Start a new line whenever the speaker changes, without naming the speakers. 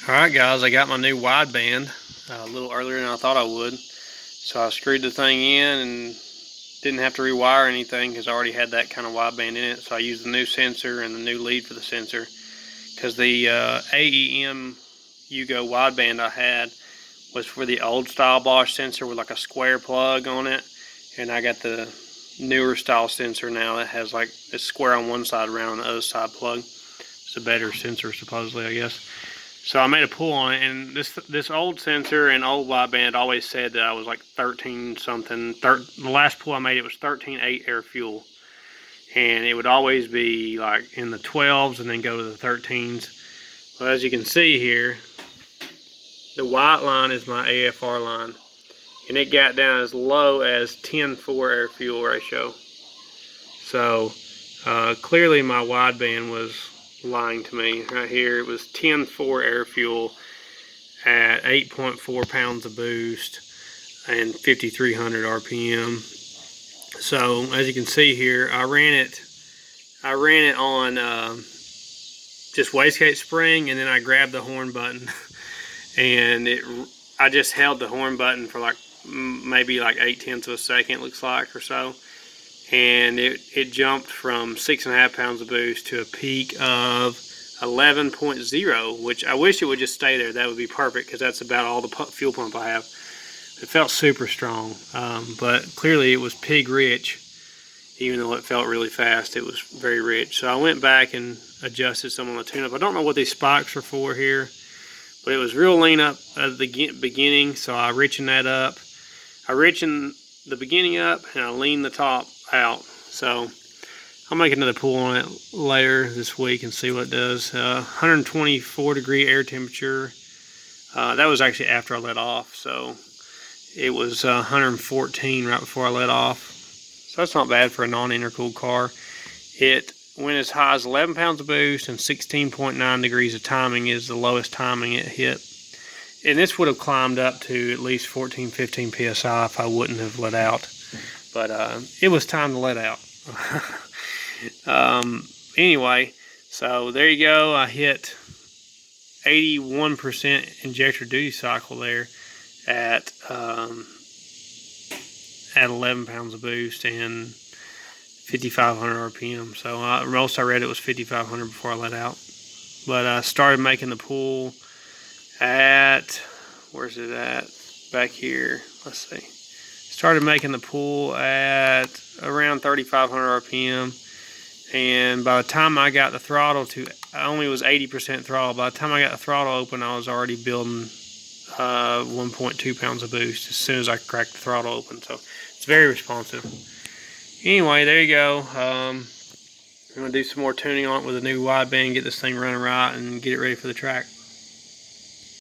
Alright guys, I got my new wideband a little earlier than I thought I would. So I screwed the thing in and didn't have to rewire anything because I already had that kind of wideband in it. So I used the new sensor and the new lead for the sensor. Because the AEM Yugo wideband I had was for the old style Bosch sensor with like a square plug on it. And I got the newer style sensor now that has like a square on one side, round on the other side plug. It's a better sensor supposedly, I guess. So I made a pull on it, and this old sensor and old wideband always said that I was like 13 something. The last pull I made, it was 13.8 air fuel, and it would always be like in the 12s and then go to the 13s. Well, as you can see here, the white line is my AFR line, and it got down as low as 10:4 air fuel ratio. So clearly my wideband was lying to me. Right here it was 10:4 air fuel at 8.4 pounds of boost and 5,300 RPM. So as you can see here, I ran it on just wastegate spring, and then I grabbed the horn button and I just held the horn button for like maybe like 0.8 of a second, looks like, or so. And it jumped from 6.5 pounds of boost to a peak of 11.0, which I wish it would just stay there. That would be perfect, because that's about all the fuel pump I have. It felt super strong, but clearly it was pig rich. Even though it felt really fast, it was very rich. So I went back and adjusted some on the tune-up. I don't know what these spikes are for here, but it was real lean up at the beginning, so I richened that up. I richened the beginning up and I leaned the top out. So I'll make another pull on it later this week and see what it does. 124 degree air temperature. That was actually after I let off, so it was 114 right before I let off. So that's not bad for a non-intercooled car. It went as high as 11 pounds of boost, and 16.9 degrees of timing is the lowest timing it hit. And this would have climbed up to at least 14, 15 PSI if I wouldn't have let out. But it was time to let out. Anyway, so there you go. I hit 81% injector duty cycle there at 11 pounds of boost and 5,500 RPM. So most I read it was 5,500 before I let out. But I started making the pull at, where's it at? Back here. Let's see. Started making the pull at around 3,500 RPM. And by the time I got the throttle to, I only was 80% throttle. By the time I got the throttle open, I was already building 1.2 pounds of boost as soon as I cracked the throttle open. So it's very responsive. Anyway, there you go. I'm going to do some more tuning on it with a new wideband, get this thing running right, and get it ready for the track.